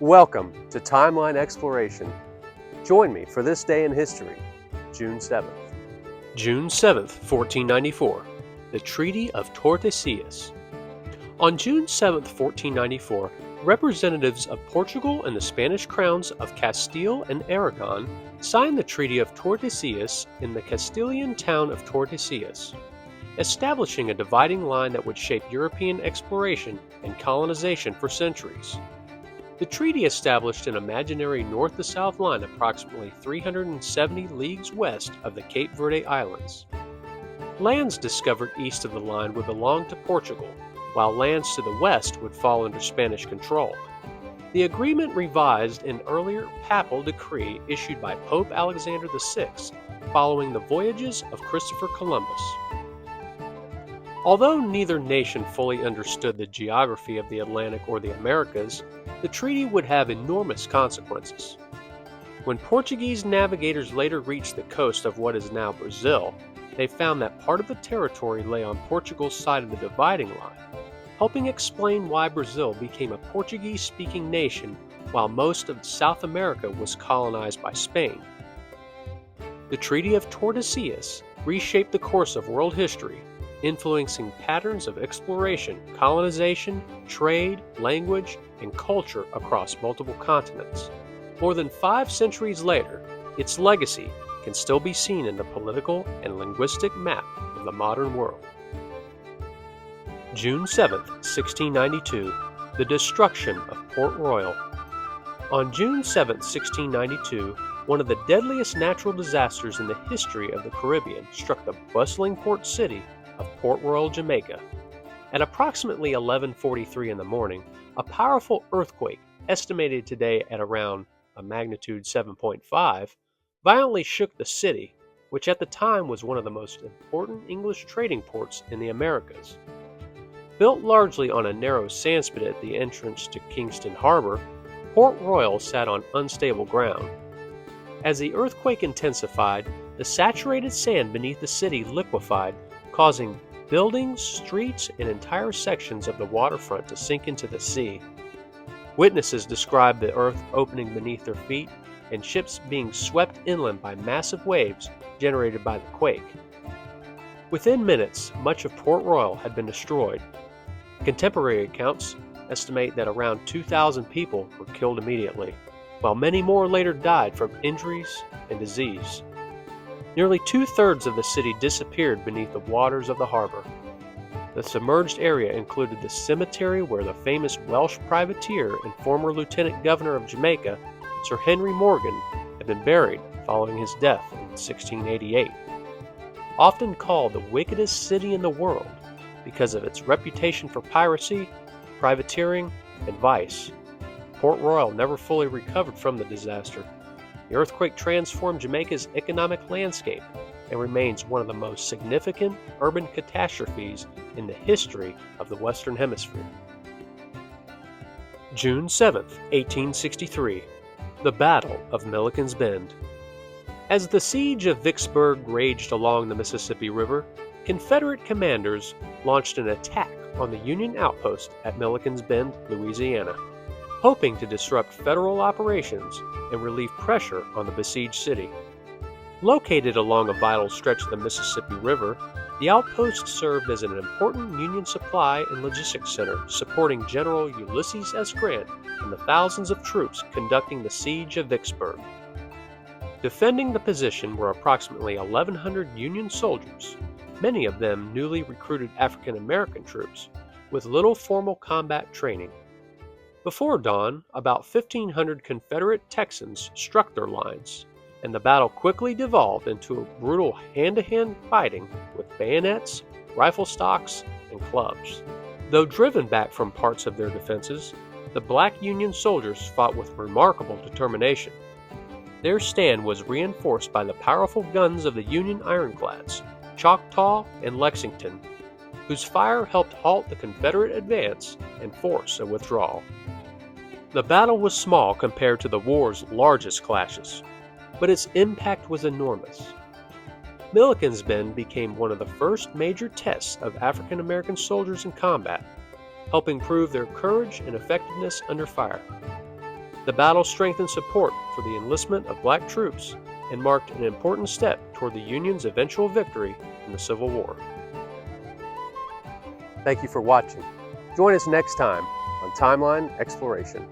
Welcome to Timeline Exploration. Join me for this day in history, June 7th. June 7th, 1494, the Treaty of Tordesillas. On June 7th, 1494, representatives of Portugal and the Spanish crowns of Castile and Aragon signed the Treaty of Tordesillas in the Castilian town of Tordesillas, establishing a dividing line that would shape European exploration and colonization for centuries. The treaty established an imaginary north-to-south line approximately 370 leagues west of the Cape Verde Islands. Lands discovered east of the line would belong to Portugal, while lands to the west would fall under Spanish control. The agreement revised an earlier papal decree issued by Pope Alexander VI following the voyages of Christopher Columbus. Although neither nation fully understood the geography of the Atlantic or the Americas, the treaty would have enormous consequences. When Portuguese navigators later reached the coast of what is now Brazil, they found that part of the territory lay on Portugal's side of the dividing line, helping explain why Brazil became a Portuguese-speaking nation while most of South America was colonized by Spain. The Treaty of Tordesillas reshaped the course of world history, influencing patterns of exploration, colonization, trade, language, and culture across multiple continents. More than 5 centuries later, its legacy can still be seen in the political and linguistic map of the modern world. June 7, 1692, the destruction of Port Royal. On June 7, 1692, one of the deadliest natural disasters in the history of the Caribbean struck the bustling port city of Port Royal, Jamaica. At approximately 11:43 in the morning, a powerful earthquake, estimated today at around a magnitude 7.5, violently shook the city, which at the time was one of the most important English trading ports in the Americas. Built largely on a narrow sandspit at the entrance to Kingston Harbor, Port Royal sat on unstable ground. As the earthquake intensified, the saturated sand beneath the city liquefied, causing buildings, streets, and entire sections of the waterfront to sink into the sea. Witnesses described the earth opening beneath their feet and ships being swept inland by massive waves generated by the quake. Within minutes, much of Port Royal had been destroyed. Contemporary accounts estimate that around 2,000 people were killed immediately, while many more later died from injuries and disease. Nearly 2/3 of the city disappeared beneath the waters of the harbor. The submerged area included the cemetery where the famous Welsh privateer and former Lieutenant Governor of Jamaica, Sir Henry Morgan, had been buried following his death in 1688. Often called the wickedest city in the world because of its reputation for piracy, privateering, and vice, Port Royal never fully recovered from the disaster. The earthquake transformed Jamaica's economic landscape and remains one of the most significant urban catastrophes in the history of the Western Hemisphere. June 7, 1863, the Battle of Milliken's Bend. As the siege of Vicksburg raged along the Mississippi River, Confederate commanders launched an attack on the Union outpost at Milliken's Bend, Louisiana, hoping to disrupt federal operations and relieve pressure on the besieged city. Located along a vital stretch of the Mississippi River, the outpost served as an important Union supply and logistics center, supporting General Ulysses S. Grant and the thousands of troops conducting the siege of Vicksburg. Defending the position were approximately 1,100 Union soldiers, many of them newly recruited African American troops, with little formal combat training. Before dawn, about 1,500 Confederate Texans struck their lines, and the battle quickly devolved into a brutal hand-to-hand fighting with bayonets, rifle stocks, and clubs. Though driven back from parts of their defenses, the black Union soldiers fought with remarkable determination. Their stand was reinforced by the powerful guns of the Union ironclads, Choctaw and Lexington, whose fire helped halt the Confederate advance and force a withdrawal. The battle was small compared to the war's largest clashes, but its impact was enormous. Milliken's Bend became one of the first major tests of African American soldiers in combat, helping prove their courage and effectiveness under fire. The battle strengthened support for the enlistment of black troops and marked an important step toward the Union's eventual victory in the Civil War. Thank you for watching. Join us next time on Timeline Exploration.